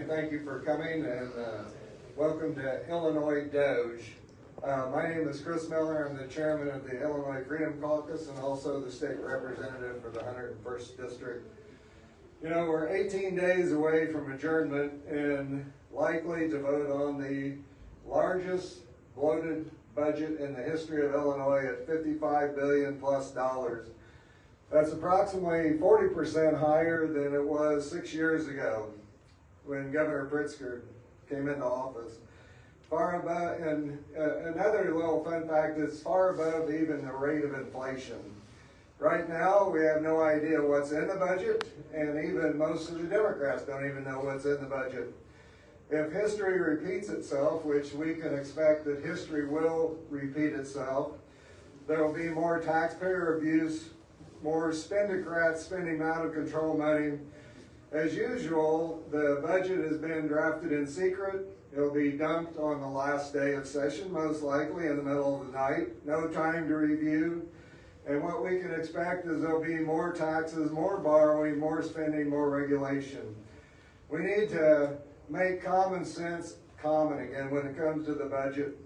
Thank you for coming and welcome to Illinois Doge. My name is Chris Miller. I'm the chairman of the Illinois Freedom Caucus and also the state representative for the 101st District. You know, we're 18 days away from adjournment and likely to vote on the largest bloated budget in the history of Illinois at $55 billion plus. That's approximately 40% higher than it was 6 years ago when Governor Pritzker came into office. Far above, and another little fun fact, is far above even the rate of inflation. Right now, we have no idea what's in the budget, and even most of the Democrats don't even know what's in the budget. If history repeats itself, which we can expect that history will repeat itself, there will be more taxpayer abuse, more spendocrats spending out of control money. As usual, the budget has been drafted in secret. It'll be dumped on the last day of session, most likely in the middle of the night. No time to review. And what we can expect is there'll be more taxes, more borrowing, more spending, more regulation. We need to make common sense common again when it comes to the budget.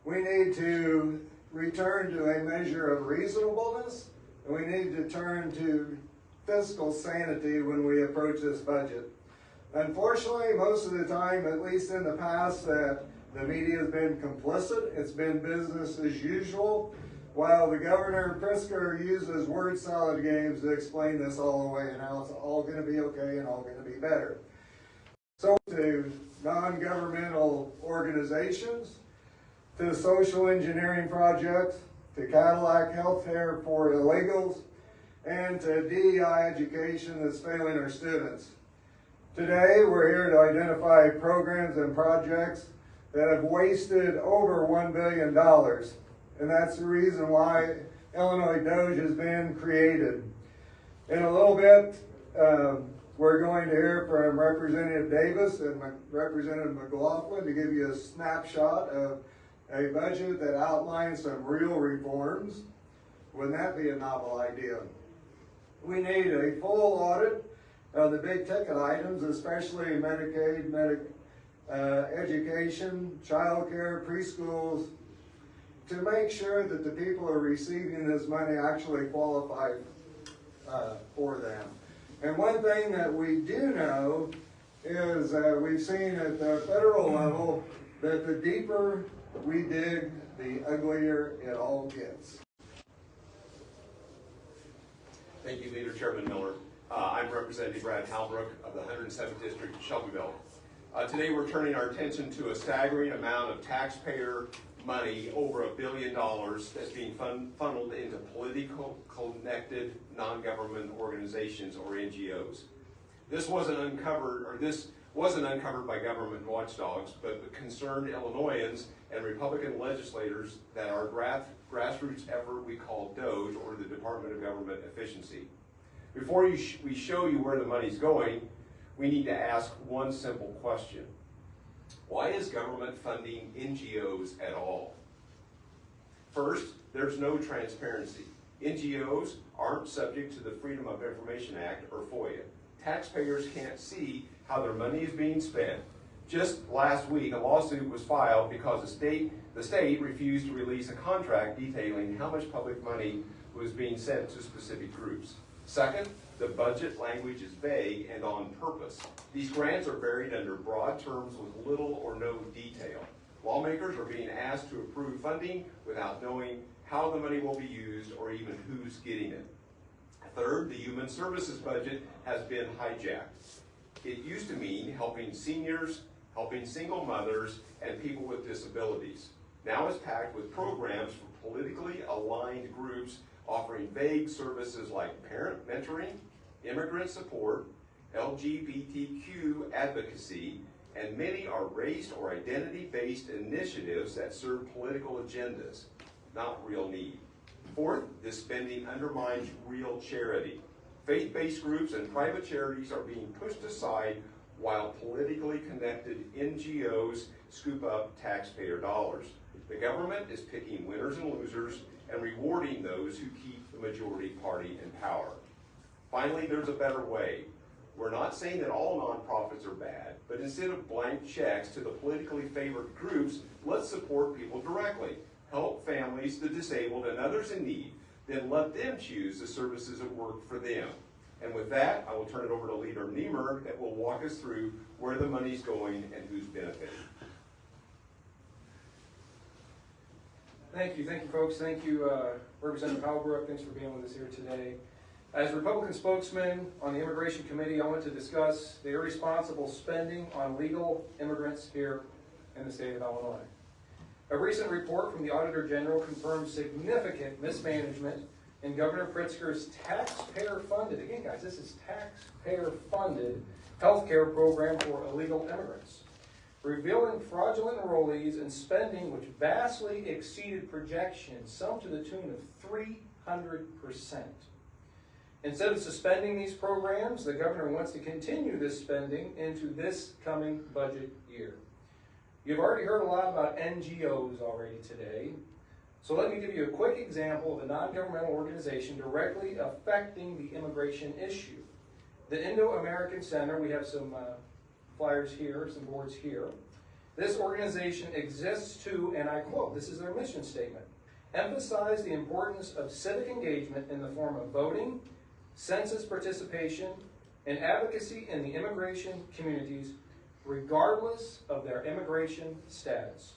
We need to return to a measure of reasonableness, and we need to turn to fiscal sanity when we approach this budget. Unfortunately, most of the time, at least in the past, that the media has been complicit. It's been business as usual, while the Governor Pritzker uses word salad games to explain this all away and how it's all going to be okay and all going to be better. So to non-governmental organizations, to social engineering projects, to Cadillac healthcare for illegals, and to DEI education that's failing our students. Today, we're here to identify programs and projects that have wasted over $1 billion. And that's the reason why Illinois Doge has been created. In a little bit, we're going to hear from Representative Davis and Representative McLaughlin to give you a snapshot of a budget that outlines some real reforms. Wouldn't that be a novel idea? We need a full audit of the big ticket items, especially Medicaid, education, child care, preschools, to make sure that the people are receiving this money actually qualify for them. And one thing that we do know is we've seen at the federal level that the deeper we dig, the uglier it all gets. Thank you, Leader Chairman Miller. I'm Representative Brad Halbrook of the 107th District of Shelbyville. Today we're turning our attention to a staggering amount of taxpayer money, over $1 billion, that's being funneled into political connected non-government organizations or NGOs. This wasn't uncovered by government watchdogs, but concerned Illinoisans and Republican legislators that our grassroots effort we call Doge, or the Department of Government Efficiency. Before we show you where the money's going, we need to ask one simple question. Why is government funding NGOs at all? First, there's no transparency. NGOs aren't subject to the Freedom of Information Act or FOIA. Taxpayers can't see how their money is being spent. Just last week, a lawsuit was filed because the state refused to release a contract detailing how much public money was being sent to specific groups. Second, the budget language is vague and on purpose. These grants are buried under broad terms with little or no detail. Lawmakers are being asked to approve funding without knowing how the money will be used or even who's getting it. Third, the human services budget has been hijacked. It used to mean helping seniors, helping single mothers, and people with disabilities. Now it's packed with programs for politically aligned groups offering vague services like parent mentoring, immigrant support, LGBTQ advocacy, and many are race or identity-based initiatives that serve political agendas, not real need. Fourth, this spending undermines real charity. Faith-based groups and private charities are being pushed aside while politically connected NGOs scoop up taxpayer dollars. The government is picking winners and losers and rewarding those who keep the majority party in power. Finally, there's a better way. We're not saying that all nonprofits are bad, but instead of blank checks to the politically favored groups, let's support people directly. Help families, the disabled, and others in need, then let them choose the services that work for them. And with that, I will turn it over to Leader Niemer that will walk us through where the money's going and who's benefiting. Thank you, folks. Thank you, Representative Halbrook. Thanks for being with us here today. As Republican spokesman on the Immigration Committee, I want to discuss the irresponsible spending on legal immigrants here in the state of Illinois. A recent report from the Auditor General confirms significant mismanagement in Governor Pritzker's taxpayer-funded, again guys, this is taxpayer-funded healthcare program for illegal immigrants, revealing fraudulent enrollees and spending which vastly exceeded projections, some to the tune of 300%. Instead of suspending these programs, the governor wants to continue this spending into this coming budget year. You've already heard a lot about NGOs already today, so let me give you a quick example of a non-governmental organization directly affecting the immigration issue. The Indo-American Center, we have some flyers here, some boards here. This organization exists to, and I quote, this is their mission statement, emphasize the importance of civic engagement in the form of voting, census participation, and advocacy in the immigration communities, regardless of their immigration status.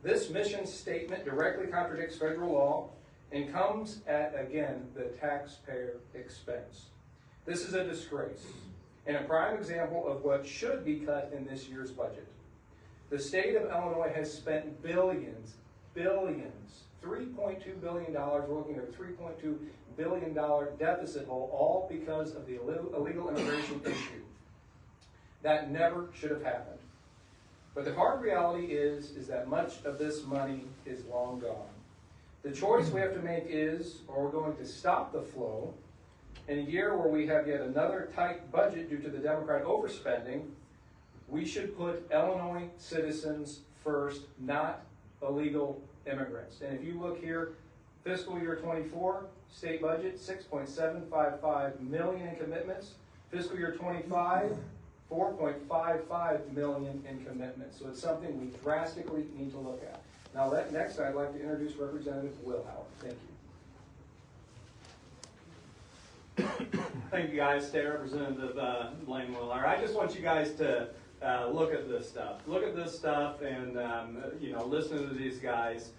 This mission statement directly contradicts federal law and comes at, again, the taxpayer expense. This is a disgrace and a prime example of what should be cut in this year's budget. The state of Illinois has spent billions, $3.2 billion, we're looking at a $3.2 billion deficit hole, all because of the illegal immigration issue. That never should have happened. But the hard reality is that much of this money is long gone. The choice we have to make is, or we're going to stop the flow. In a year where we have yet another tight budget due to the Democrat overspending, we should put Illinois citizens first, not illegal immigrants. And if you look here, fiscal year 24, state budget, $6.755 million in commitments. Fiscal year 25, $4.55 million in commitments. So it's something we drastically need to look at. Now, next, I'd like to introduce Representative Will Howard. Thank you. Thank you, guys. State Representative Blaine Willer. I just want you guys to look at this stuff. Look at this stuff and listen to these guys.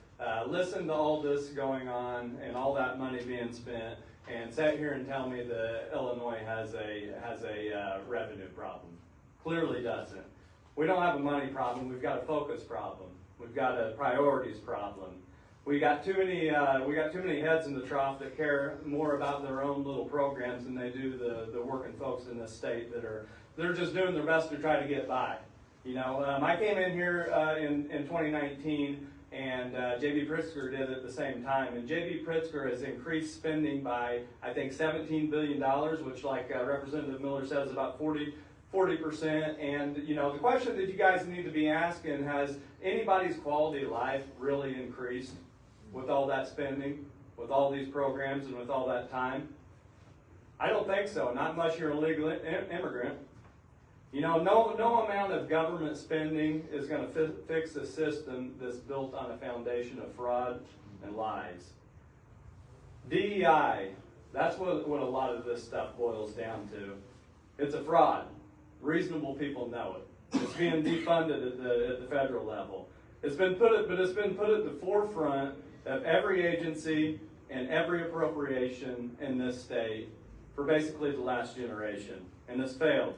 Listen to all this going on and all that money being spent, and sit here and tell me that Illinois has a revenue problem. Clearly doesn't. We don't have a money problem. We've got a focus problem. We've got a priorities problem. We got too many heads in the trough that care more about their own little programs than they do the working folks in this state they're just doing their best to try to get by. I came in here in 2019. And J.B. Pritzker did at the same time. And J.B. Pritzker has increased spending by, I think, $17 billion, which, like Representative Miller says, about 40%. And, the question that you guys need to be asking, has anybody's quality of life really increased with all that spending, with all these programs, and with all that time? I don't think so. Not unless you're an illegal immigrant. No amount of government spending is going to fix a system that's built on a foundation of fraud and lies. DEI, that's what a lot of this stuff boils down to. It's a fraud. Reasonable people know it. It's being defunded at the federal level. It's been put at the forefront of every agency and every appropriation in this state for basically the last generation, and it's failed.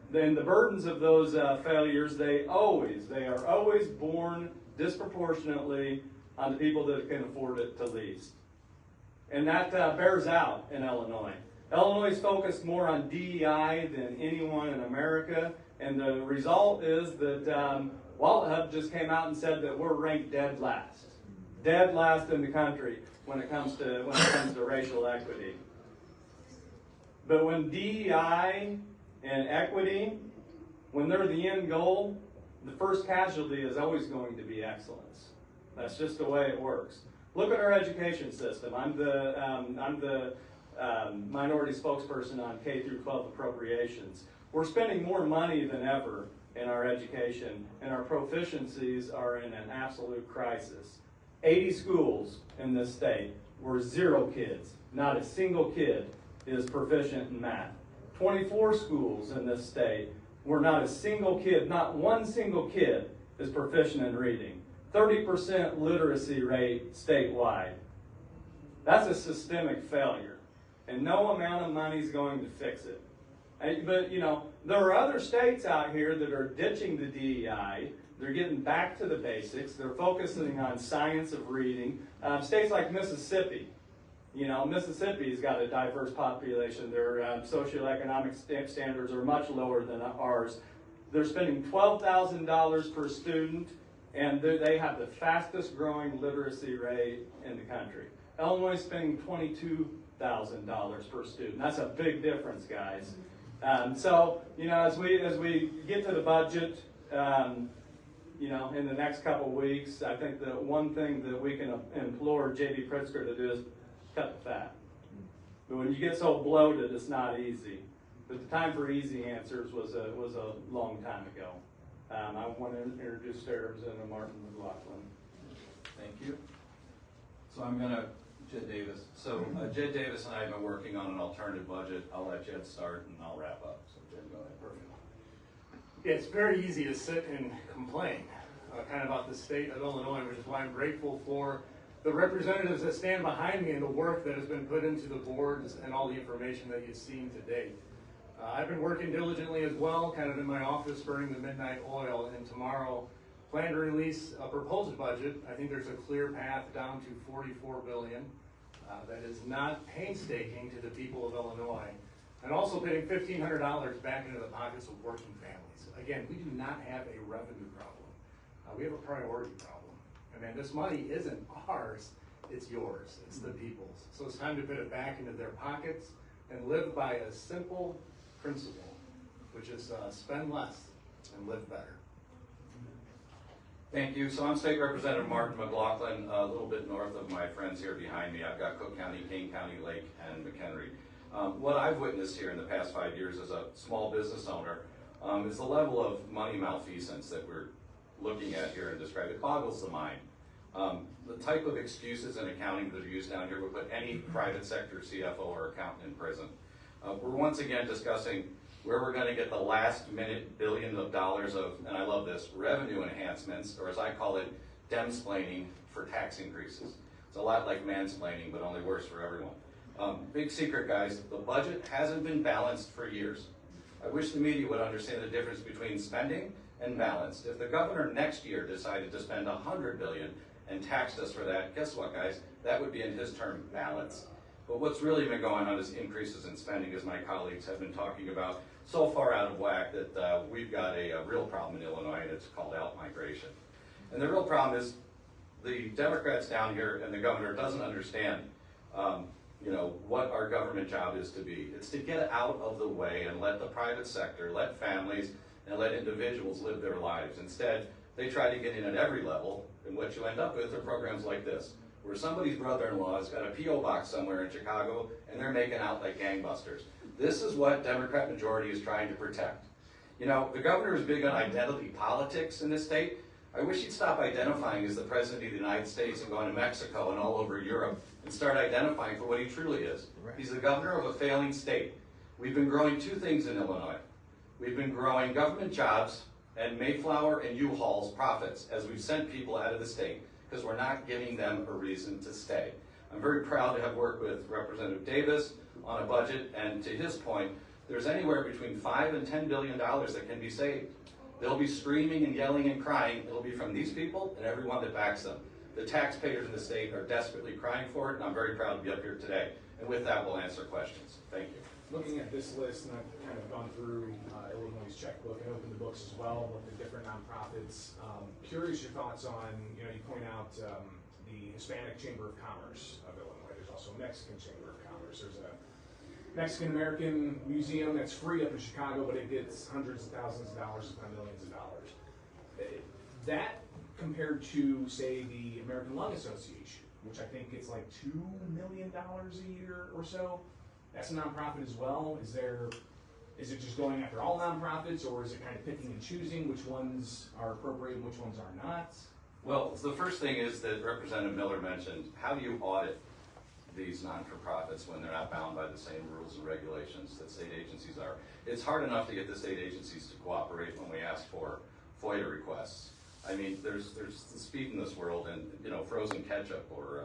Then the burdens of those failures, they are always borne disproportionately on the people that can afford it the least. And that bears out in Illinois. Illinois is focused more on DEI than anyone in America, and the result is that Wallet Hub just came out and said that we're ranked dead last in the country when it comes to racial equity. But when DEI and equity, when they're the end goal, the first casualty is always going to be excellence. That's just the way it works. Look at our education system. I'm the minority spokesperson on K through 12 appropriations. We're spending more money than ever in our education, and our proficiencies are in an absolute crisis. 80 schools in this state where 0 kids, not a single kid, is proficient in math. 24 schools in this state where not a single kid, not one single kid, is proficient in reading. 30% literacy rate statewide. That's a systemic failure, and no amount of money is going to fix it. But you know, there are other states out here that are ditching the DEI. They're getting back to the basics. They're focusing on science of reading. States like Mississippi, you know, Mississippi's got a diverse population. Their socioeconomic standards are much lower than ours. They're spending $12,000 per student, and they have the fastest growing literacy rate in the country. Illinois is spending $22,000 per student. That's a big difference, guys. So, you know, as we get to the budget, you know, in the next couple weeks, I think the one thing that we can implore J.B. Pritzker to do is cut the fat. But when you get so bloated, it's not easy. But the time for easy answers was a long time ago. I want to introduce State Representative Martin McLaughlin. Thank you. So I'm going to, Jed Davis. So Jed Davis and I have been working on an alternative budget. I'll let Jed start and I'll wrap up. So Jed, go ahead. Perfect. It's very easy to sit and complain kind of about the state of Illinois, which is why I'm grateful for the representatives that stand behind me and the work that has been put into the boards and all the information that you've seen to date. I've been working diligently as well, kind of in my office burning the midnight oil, and tomorrow plan to release a proposed budget. I think there's a clear path down to $44 billion that is not painstaking to the people of Illinois, and also putting $1,500 back into the pockets of working families. Again, we do not have a revenue problem. We have a priority problem. And man, this money isn't ours, it's yours, it's the people's. So it's time to put it back into their pockets and live by a simple principle, which is spend less and live better. Thank you. So I'm State Representative Martin McLaughlin, a little bit north of my friends here behind me. I've got Cook County, Kane County, Lake, and McHenry. What I've witnessed here in the past 5 years as a small business owner is the level of money malfeasance that we're looking at here and describe. It boggles the mind. The type of excuses in accounting that are used down here would put any private sector CFO or accountant in prison. We're once again discussing where we're going to get the last minute billions of dollars of, and I love this, revenue enhancements, or as I call it, demsplaining for tax increases. It's a lot like mansplaining, but only worse for everyone. Big secret, guys, the budget hasn't been balanced for years. I wish the media would understand the difference between spending and balanced. If the governor next year decided to spend $100 billion and taxed us for that, guess what, guys? That would be in his term balance. But what's really been going on is increases in spending, as my colleagues have been talking about, so far out of whack that we've got a real problem in Illinois, and it's called out-migration. And the real problem is the Democrats down here and the governor doesn't understand you know, what our government job is to be. It's to get out of the way and let the private sector, let families, and let individuals live their lives. Instead, they try to get in at every level, and what you end up with are programs like this, where somebody's brother-in-law has got a P.O. box somewhere in Chicago, and they're making out like gangbusters. This is what Democrat majority is trying to protect. You know, the governor is big on identity politics in this state. I wish he'd stop identifying as the President of the United States and going to Mexico and all over Europe and start identifying for what he truly is. He's the governor of a failing state. We've been growing two things in Illinois. We've been growing government jobs and Mayflower and U-Haul's profits as we've sent people out of the state because we're not giving them a reason to stay. I'm very proud to have worked with Representative Davis on a budget, and to his point, there's anywhere between $5 and $10 billion that can be saved. They'll be screaming and yelling and crying. It'll be from these people and everyone that backs them. The taxpayers in the state are desperately crying for it, and I'm very proud to be up here today. And with that, we'll answer questions. Thank you. Looking at this list, and I've kind of gone through Illinois' checkbook and opened the books as well, looked at different nonprofits. Curious your thoughts on, you know, you point out the Hispanic Chamber of Commerce of Illinois. There's also a Mexican Chamber of Commerce. There's a Mexican-American museum that's free up in Chicago, but it gets hundreds of thousands of dollars, if not millions of dollars. That compared to, say, the American Lung Association, which I think gets like $2 million a year or so. that's a nonprofit as well? Is it just going after all nonprofits, or is it kind of picking and choosing which ones are appropriate and which ones are not? Well, the first thing is that Representative Miller mentioned, how do you audit these non-for-profits when they're not bound by the same rules and regulations that state agencies are? It's hard enough to get the state agencies to cooperate when we ask for FOIA requests. I mean, there's the speed in this world, and frozen ketchup or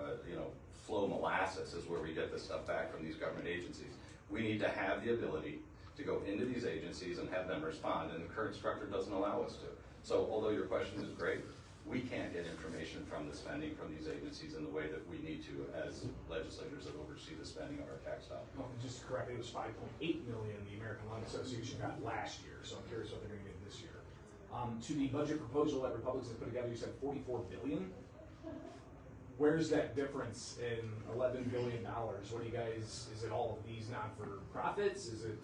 flow molasses is where we get this stuff back from these government agencies. We need to have the ability to go into these agencies and have them respond, and the current structure doesn't allow us to. So although your question is great, we can't get information from the spending from these agencies in the way that we need to as legislators that oversee the spending of our tax dollars. Well, just to correct, it was 5.8 million the American Lung Association got last year, so I'm curious what they're going to get this year. To the budget proposal that Republicans put together, you said 44 billion. Where's that difference in $11 billion? What do you guys? Is it all of these not-for-profits? Is it?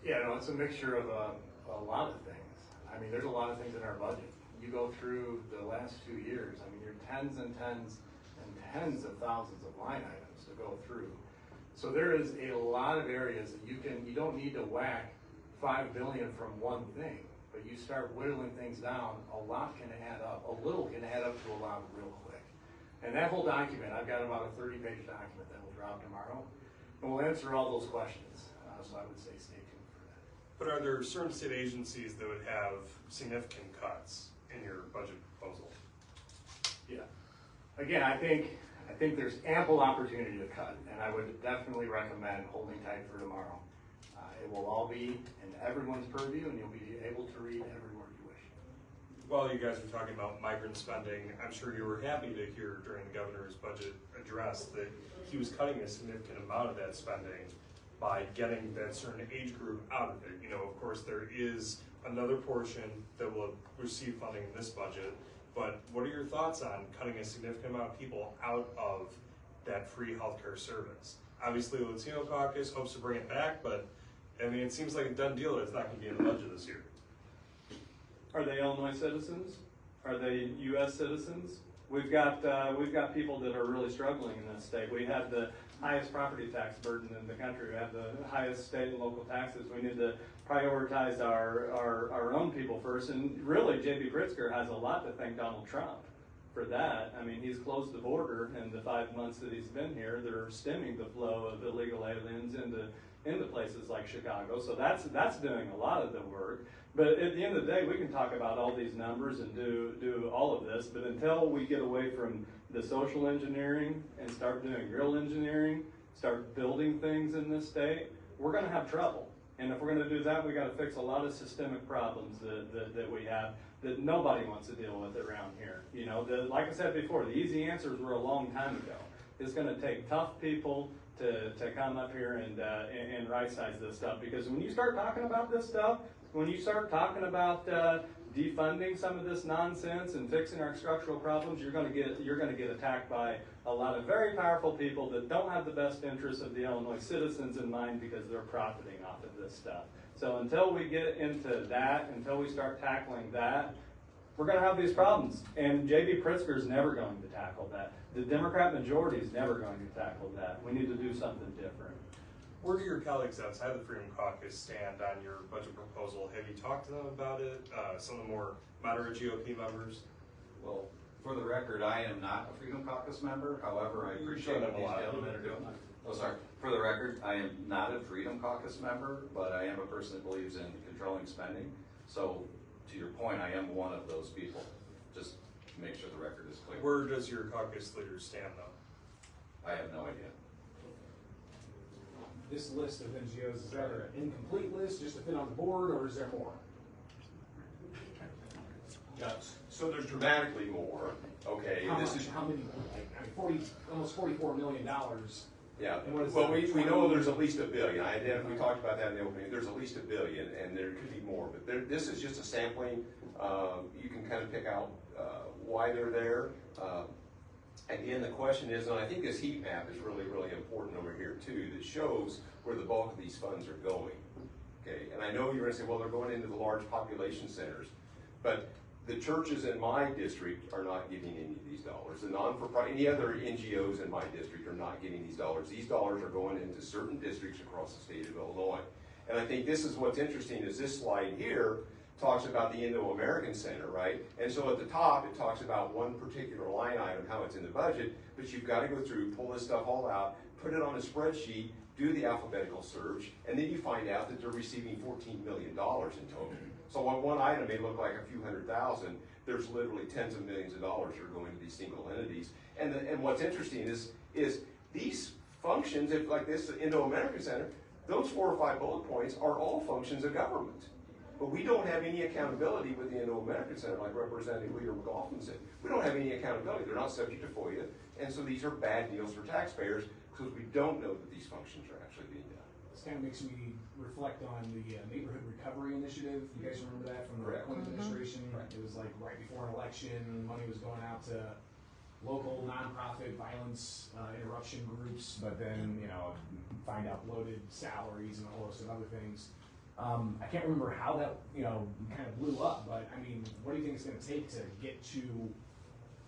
Yeah, no, it's a mixture of a lot of things. I mean, there's a lot of things in our budget. You go through the last 2 years, I mean, you're tens and tens and tens of thousands of line items to go through. So there is a lot of areas that you don't need to whack $5 billion from one thing, but you start whittling things down, a lot can add up. A little can add up to a lot real quick. And that whole document, I've got about a 30-page document that will drop tomorrow, and we'll answer all those questions. So I would say stay tuned for that. But are there certain state agencies that would have significant cuts in your budget proposal? Yeah. Again, I think there's ample opportunity to cut, and I would definitely recommend holding tight for tomorrow. It will all be in everyone's purview, and you'll be able to read every word you wish. While you guys were talking about migrant spending, I'm sure you were happy to hear during the governor's budget address that he was cutting a significant amount of that spending by getting that certain age group out of it. Of course, there is another portion that will receive funding in this budget, but what are your thoughts on cutting a significant amount of people out of that free healthcare service? Obviously, the Latino Caucus hopes to bring it back, but I mean, it seems like a done deal that it's not going to be in the budget this year. Are they Illinois citizens? Are they U.S. citizens? We've got people that are really struggling in this state. We have the highest property tax burden in the country. We have the highest state and local taxes. We need to prioritize our own people first. And really, J.B. Pritzker has a lot to thank Donald Trump for that. I mean, he's closed the border in the 5 months that he's been here. They're stemming the flow of illegal aliens into places like Chicago. So that's doing a lot of the work. But at the end of the day, we can talk about all these numbers and do all of this, but until we get away from the social engineering and start doing real engineering, start building things in this state, we're going to have trouble. And if we're going to do that, we got to fix a lot of systemic problems that we have that nobody wants to deal with around here. Like I said before, the easy answers were a long time ago. It's going to take tough people to come up here and right-size this stuff, because when you start talking about this stuff, when you start talking about defunding some of this nonsense and fixing our structural problems, you're going to get attacked by a lot of very powerful people that don't have the best interests of the Illinois citizens in mind, because they're profiting off of this stuff. So until we get into that, until we start tackling that, we're going to have these problems. And J.B. Pritzker is never going to tackle that. The Democrat majority is never going to tackle that. We need to do something different. Where do your colleagues outside the Freedom Caucus stand on your budget proposal? Have you talked to them about it? Some of the more moderate GOP members? Well, for the record, I am not a Freedom Caucus member. However, I appreciate what these gentlemen are doing. Oh, sorry. For the record, I am not a Freedom Caucus member, but I am a person that believes in controlling spending. So, to your point, I am one of those people. Just to make sure the record is clear. Where does your caucus leader stand, though? I have no idea. This list of NGOs, is that an incomplete list just to fit on the board, or is there more? Yes. So there's dramatically more. Okay. How this much? is How many? Almost $44 million. Yeah. And what is Well, that, we know there's at least $1 billion. We talked about that in the opening. There's at least $1 billion, and there could be more. But this is just a sampling. You can kind of pick out why they're there. Again, the question is, and I think this heat map is really, really important over here too, that shows where the bulk of these funds are going. Okay, and I know you're going to say, well, they're going into the large population centers, but The churches in my district are not getting any of these dollars. The non-for-profit, any other NGOs in my district are not getting these dollars. These dollars are going into certain districts across the state of Illinois. And I think this is what's interesting is this slide here talks about the Indo-American Center, right? And so at the top, it talks about one particular line item, how it's in the budget, but you've got to go through, pull this stuff all out, put it on a spreadsheet, do the alphabetical search, and then you find out that they're receiving $14 million in total. So while one item may look like a few $100,000, there's literally tens of millions of dollars that are going to these single entities. And what's interesting is these functions, if like this Indo-American Center, those 4 or 5 bullet points are all functions of government. But we don't have any accountability with the Indo-American Center, like Representative Leader McLaughlin said. We don't have any accountability. They're not subject to FOIA. And so these are bad deals for taxpayers because we don't know that these functions are actually being done. This kind of makes me reflect on the Neighborhood Recovery Initiative. You guys remember that from the Clinton administration? It was like right before an election, money was going out to local nonprofit violence interruption groups, but then, you know, find out bloated salaries and a whole host of other things. I can't remember how that, you know, kind of blew up, but I mean, what do you think it's going to take to get to,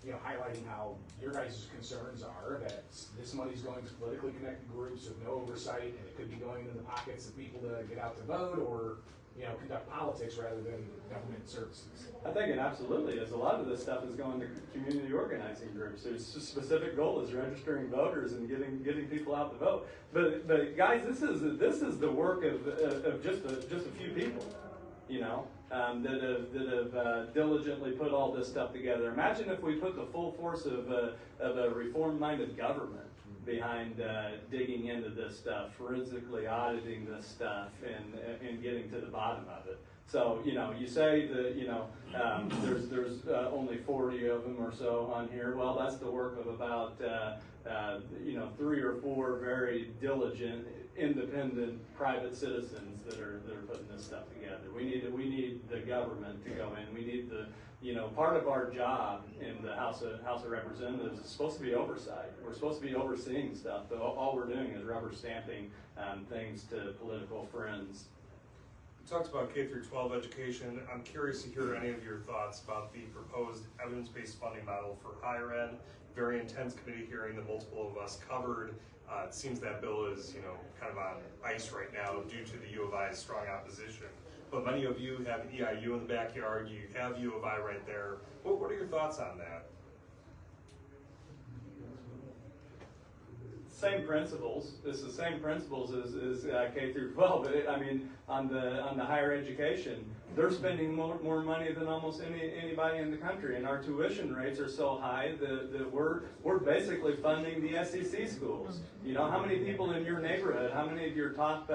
you know, highlighting how your guys' concerns are that this money's going to politically connected groups with no oversight, and it could be going into the pockets of people to get out to vote or, you know, conduct politics rather than government services? I think it absolutely is. A lot of this stuff is going to community organizing groups. There's a specific goal is registering voters and getting people out to vote. But guys, this is the work of just a few people, you know, that have diligently put all this stuff together. Imagine if we put the full force of a reform-minded government behind digging into this stuff, forensically auditing this stuff, and getting to the bottom of it. So, you know, you say that, you know, there's only 40 of them or so on here. Well, that's the work of about, you know, 3 or 4 very diligent, independent, private citizens that are putting this stuff together. We need the government to go in. We need the, you know, part of our job in the House of Representatives is supposed to be oversight. We're supposed to be overseeing stuff, but all we're doing is rubber stamping things to political friends. You talked about K through 12 education. I'm curious to hear any of your thoughts about the proposed evidence-based funding model for higher ed. Very intense committee hearing that multiple of us covered. It seems that bill is, you know, kind of on ice right now due to the U of I's strong opposition. But many of you have EIU in the backyard. You have U of I right there. What are your thoughts on that? Same principles. It's the same principles as K through 12. But I mean, on the higher education, they're spending more money than almost anybody in the country, and our tuition rates are so high that we're basically funding the SEC schools. You know, how many people in your neighborhood? How many of your top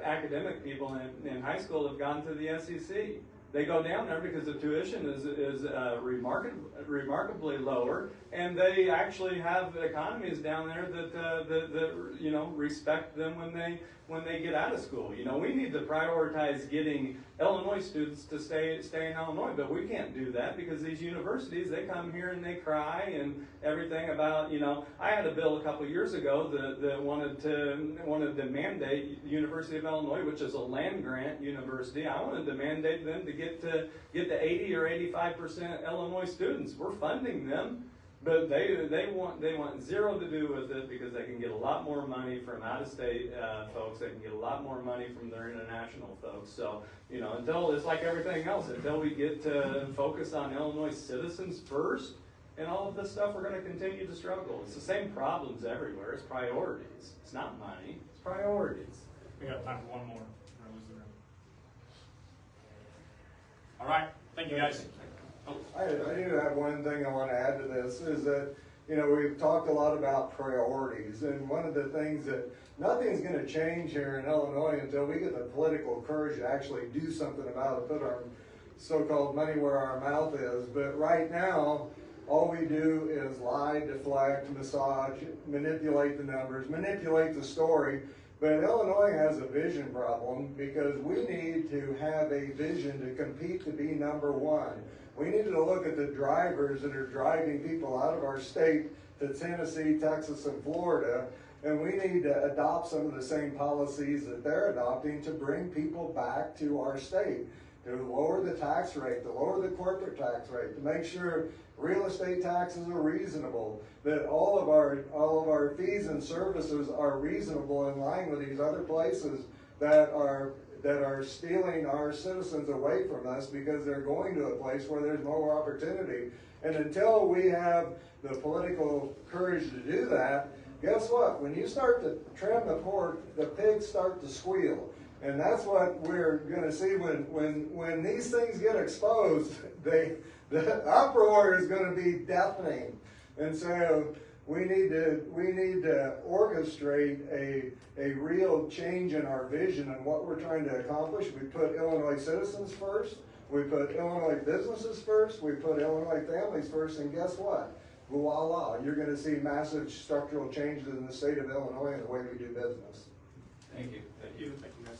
academic people in high school have gone to the SEC? They go down there because the tuition is remarkably lower, and they actually have economies down there that you know, respect them when they get out of school. You know, we need to prioritize getting Illinois students to stay in Illinois, but we can't do that because these universities, they come here and they cry and everything about, you know, I had a bill a couple of years ago that wanted to mandate the University of Illinois, which is a land grant university. I wanted to mandate them to get to 80 or 85% Illinois students. We're funding them. But they want zero to do with it because they can get a lot more money from out-of-state folks. They can get a lot more money from their international folks. So, you know, until it's like everything else, until we get to focus on Illinois citizens first and all of this stuff, we're going to continue to struggle. It's the same problems everywhere. It's priorities. It's not money. It's priorities. We got time for one more. All right. Thank you, guys. I do have one thing I want to add to this is that, you know, we've talked a lot about priorities, and one of the things that nothing's going to change here in Illinois until we get the political courage to actually do something about it, put our so-called money where our mouth is. But right now, all we do is lie, deflect, massage, manipulate the numbers, manipulate the story. But Illinois has a vision problem because we need to have a vision to compete to be number one. We need to look at the drivers that are driving people out of our state to Tennessee, Texas, and Florida, and we need to adopt some of the same policies that they're adopting to bring people back to our state, to lower lower the tax rate, to lower the corporate tax rate, to make sure real estate taxes are reasonable, that all of our fees and services are reasonable in line with these other places that are stealing our citizens away from us because they're going to a place where there's more opportunity. And until we have the political courage to do that, guess what? When you start to trim the pork, the pigs start to squeal. And that's what we're going to see when these things get exposed. The uproar is going to be deafening. And so we need to orchestrate a real change in our vision and what we're trying to accomplish. We put Illinois citizens first. We put Illinois businesses first. We put Illinois families first. And guess what? Voila, you're going to see massive structural changes in the state of Illinois and the way we do business. Thank you. Thank you. Thank you, guys.